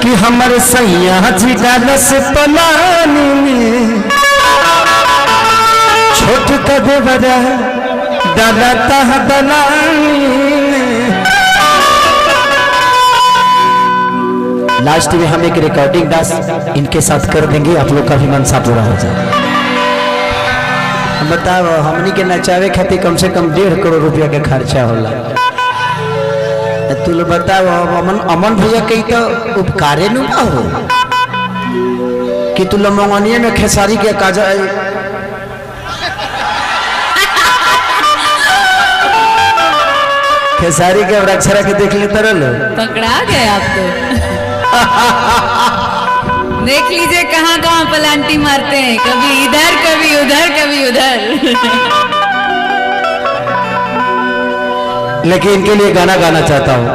कि हमर सैया जी डालस पलानी में छोट कदे बड़ा डालता है दलानी में। लास्ट में हम एक रिकॉर्डिंग डांस इनके साथ कर देंगे, आप लोग का भी मनसा पूरा हो जाए। बताओ हमनी के नचावे खातिर कम से कम 1.5 करोड़ रुपया के खर्चा होला। तू लोग बताओ अमन भैया कही तो उपकारे न हो कि तू लोग मंगनिया में खेसारी के काजा खेसारी के अक्षरा के देख लेते रहो, पकड़ा गए आप तो। देख लीजिए कहाँ कहाँ पलांटी मारते हैं, कभी इधर कभी उधर कभी उधर। लेकिन इनके लिए गाना गाना चाहता हूं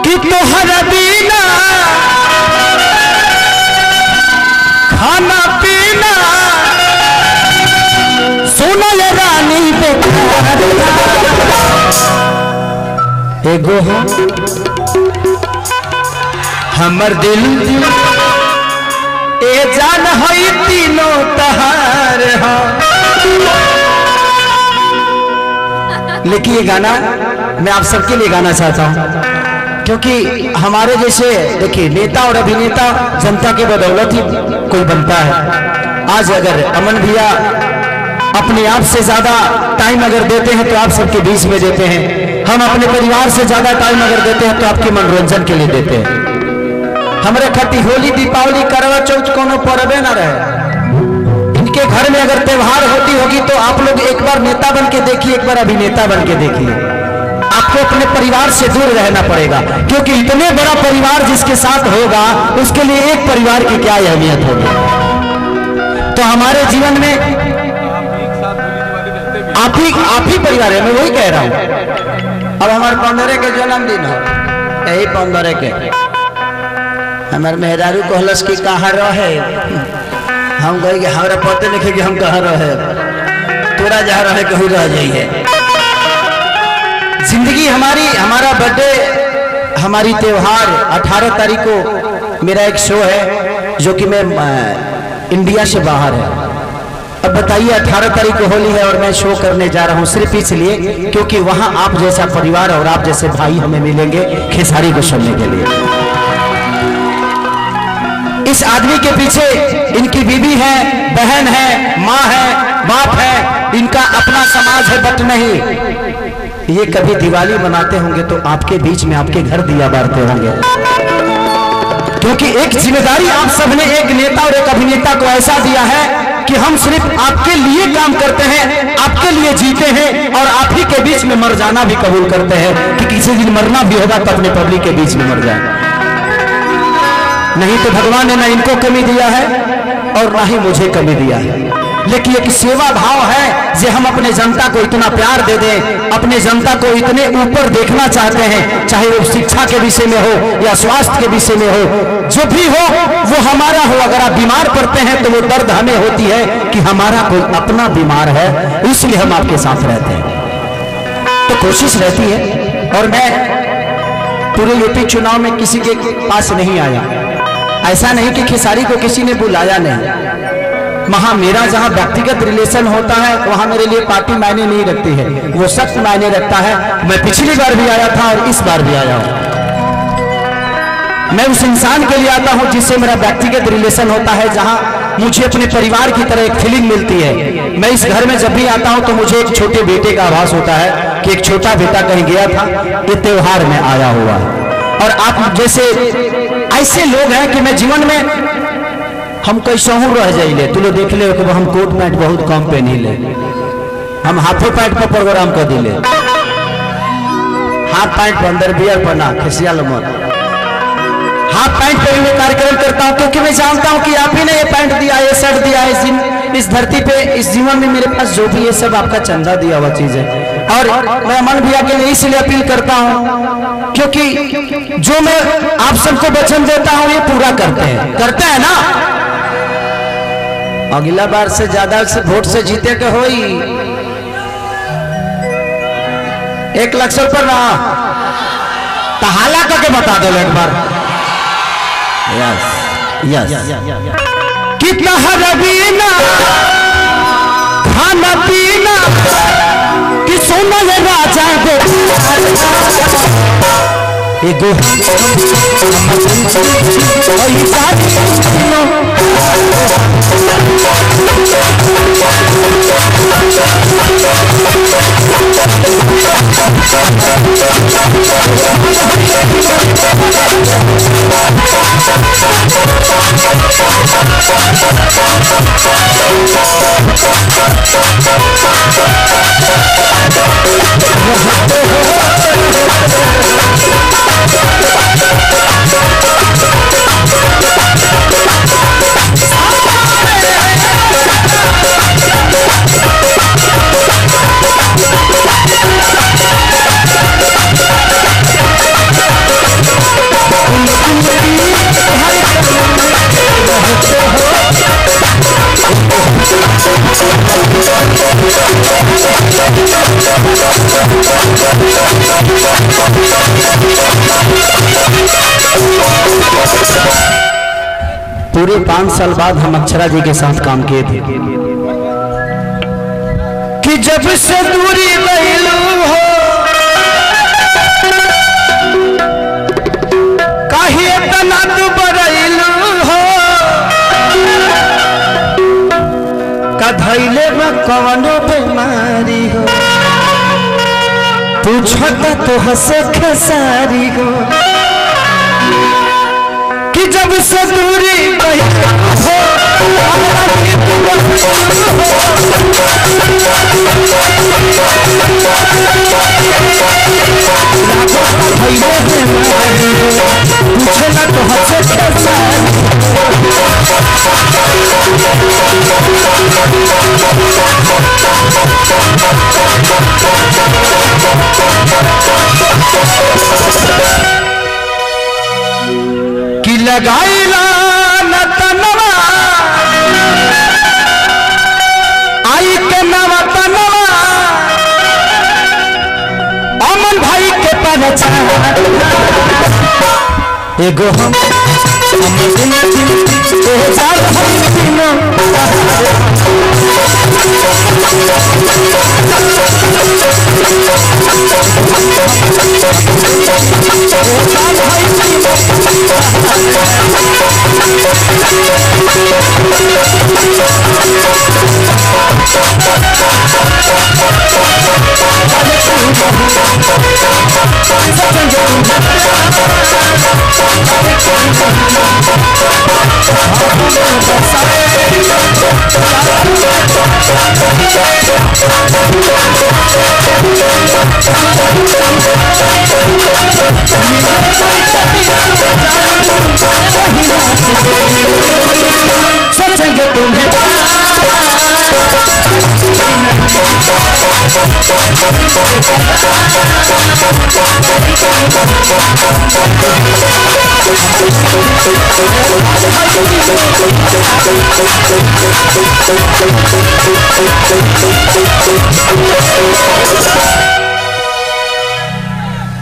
कि तोहरा बिना खाना पीना सुनो ये रानी बेकार एगो हमर दिल ए जान है तीनों तहार हो। लेकिन ये गाना मैं आप सबके लिए गाना चाहता हूं क्योंकि हमारे जैसे देखिए नेता और अभिनेता जनता के बदौलत ही कोई बनता है। आज अगर अमन भैया अपने आप से ज्यादा टाइम अगर देते हैं तो आप सबके बीच में देते हैं, हम अपने परिवार से ज्यादा टाइम अगर देते हैं तो आपके मनोरंजन के लिए देते हैं। हमारे खती होली दीपावली करवा चौथ कोनो पर्व ना रहे, इनके घर में अगर त्योहार होती होगी तो आप लोग एक बार नेता बन के देखिए, एक बार अभिनेता बन के देखिए। आपको अपने परिवार से दूर रहना पड़ेगा क्योंकि इतने बड़ा परिवार जिसके साथ होगा उसके लिए एक परिवार की क्या अहमियत होगी। तो हमारे जीवन में आप ही परिवार है, मैं वही कह रहा हूं। अब हमारे 15 के जन्मदिन हो, यही 15 के हमारे मेहरारू कहलस की कहाँ रहे, हम कहे कि हमारा पते नहीं कि हम कहाँ रहे, तोरा जहाँ रहे कहीं रह जाइए। जिंदगी हमारा बर्थडे हमारी त्योहार 18 तारीख को मेरा एक शो है जो कि मैं इंडिया से बाहर है। अब बताइए 18 तारीख को होली है और मैं शो करने जा रहा हूँ सिर्फ इसलिए क्योंकि वहां आप जैसा परिवार और आप जैसे भाई हमें मिलेंगे खेसारी को सुनने के लिए। इस आदमी के पीछे इनकी बीवी है, बहन है, माँ है, बाप है, इनका अपना समाज है, बट नहीं ये कभी दिवाली मनाते होंगे तो आपके बीच में आपके घर दिया बारते होंगे क्योंकि एक जिम्मेदारी आप सबने एक नेता और एक अभिनेता को ऐसा दिया है कि हम सिर्फ आपके लिए काम करते हैं, आपके लिए जीते हैं और आप ही के बीच में मर जाना भी कबूल करते हैं कि किसी दिन मरना भी होगा तो अपने पब्लिक के बीच में मर जाए। नहीं तो भगवान ने ना इनको कमी दिया है और ना ही मुझे कमी दिया है, लेकिन एक सेवा भाव है जो हम अपने जनता को इतना प्यार दे दें, अपने जनता को इतने ऊपर देखना चाहते हैं, चाहे वो शिक्षा के विषय में हो या स्वास्थ्य के विषय में हो, जो भी हो वो हमारा हो। अगर आप बीमार पड़ते हैं तो वो दर्द हमें होती है कि हमारा कोई अपना बीमार है, इसलिए हम आपके साथ रहते हैं। तो कोशिश रहती है और मैं पूरे यूपी चुनाव में किसी के पास नहीं आया, ऐसा नहीं कि खेसारी को किसी ने बुलाया नहीं। वहां मेरा जहां व्यक्तिगत रिलेशन होता है वहां मेरे लिए पार्टी मायने नहीं रखती है, वो सख्त मायने रखता है। मैं पिछली बार भी आया था और इस बार भी आया हूं। मैं उस इंसान के लिए आता हूं जिससे मेरा व्यक्तिगत रिलेशन होता है, जहां मुझे अपने परिवार की तरह एक फीलिंग मिलती है। मैं इस घर में जब भी आता हूं तो मुझे एक छोटे बेटे का आभास होता है कि एक छोटा बेटा कहीं गया था, ये त्योहार में आया हुआ है। और आप जैसे ऐसे लोग हैं कि मैं जीवन में हम कैसा हूँ रह जाइए, तो लोग देख ले कि हम कोट पैंट बहुत कम पहनी ले, हम हाफे पैंट पर प्रोग्राम कर दिले, हाफ पैंट पर अंदर बियर पहना खिसियाल मत, हाफ पैंट पर मैं कार्यक्रम करता हूँ क्योंकि मैं जानता हूँ कि आप ही ने ये पैंट दिया, ये शर्ट दिया है, इस धरती पे इस जीवन में मेरे पास जो भी ये सब आपका चंदा दिया हुआ चीज है। और मैं अमन भैया के लिए इसलिए अपील करता हूँ क्योंकि जो मैं आप सबको वचन देता हूँ ये पूरा करते हैं ना। अगला बार से ज्यादा से वोट से जीते के होई 1 लाख पर ना तहाला करके बता दो एक बार। यस यस कितना हरबीना खाना पीना कि सोना ये राजा दे एगो पूरे 5 साल बाद हम अक्षरा जी के साथ काम किए थे कि जब से दूरी लैलू हो काहे तना तू बरैलू हो कधैले में कवनो बीमारी हो पूछता तो हंसे खेसारी हो कि जब से दूरी हो पूछना तो हंसे कि लगाइला न तनवा आई के नवा तनवा अमन भाई के पहचान एगो हम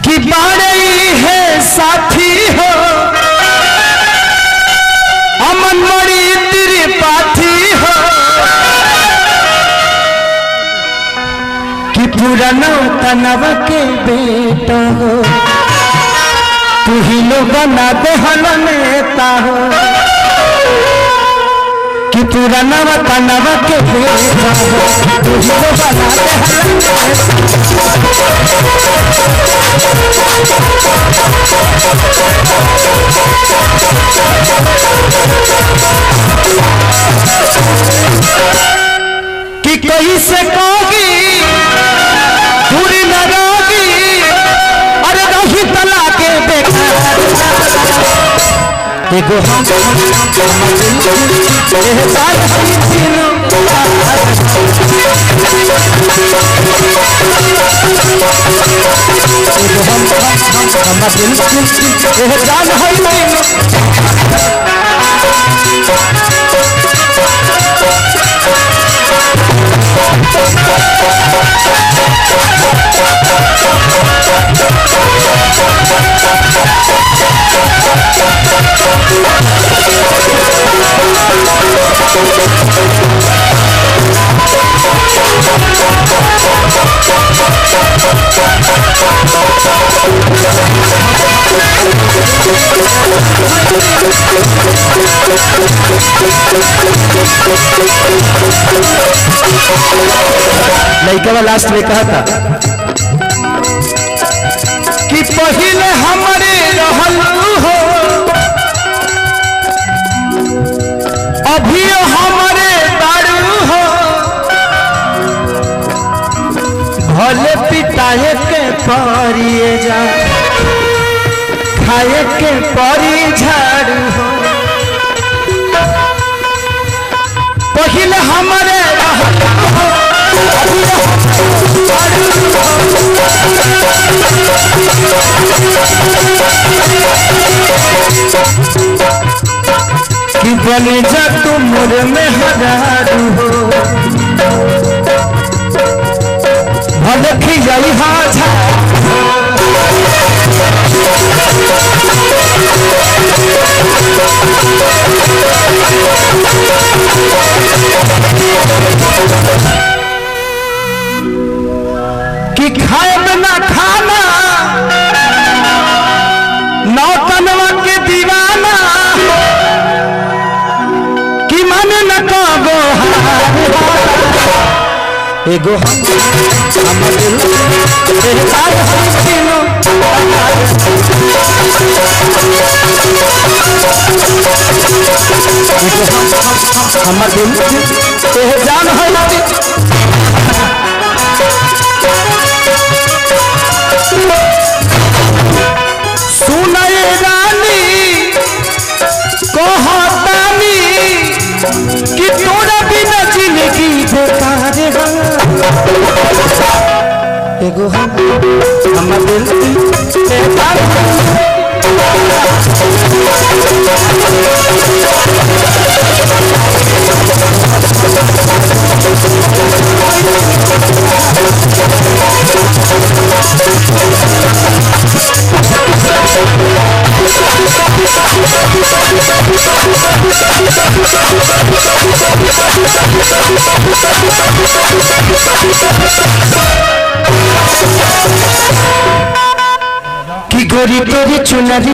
कि बाड़े है साथी हो अमन मणि त्रिपाठी हो कि पुराना तनव के बेटा हो तू ही लोग बना दे हल नेता हो कि पुराना तनव के बेटा हो तू ही लोग बना दे हल कि कैसे कहोगी दूरी न रोगी अरे रही तला के बेकार एगो हम लड़का लास्ट में कहा था कि पहले हमारे रहल हो अभी हमारे दारू हो भले पिताए के परिए जा खाए के परी झाड़ू हो पहले हमारे रहल हो कि बने जा तुम मोरे में हजारू हो भले खिजाई हाजा कि खाए बिना खाना नौतनवा के दीवाना कि मन न कबो एगो हमर दिल बेकार हसीनो हमर दिल जान हो सुनाए रानी कहतानी कि तोरा बिना जिंदगी बेकार है एगो हमर दिल बेकार कि गोरी तेरी चुनरी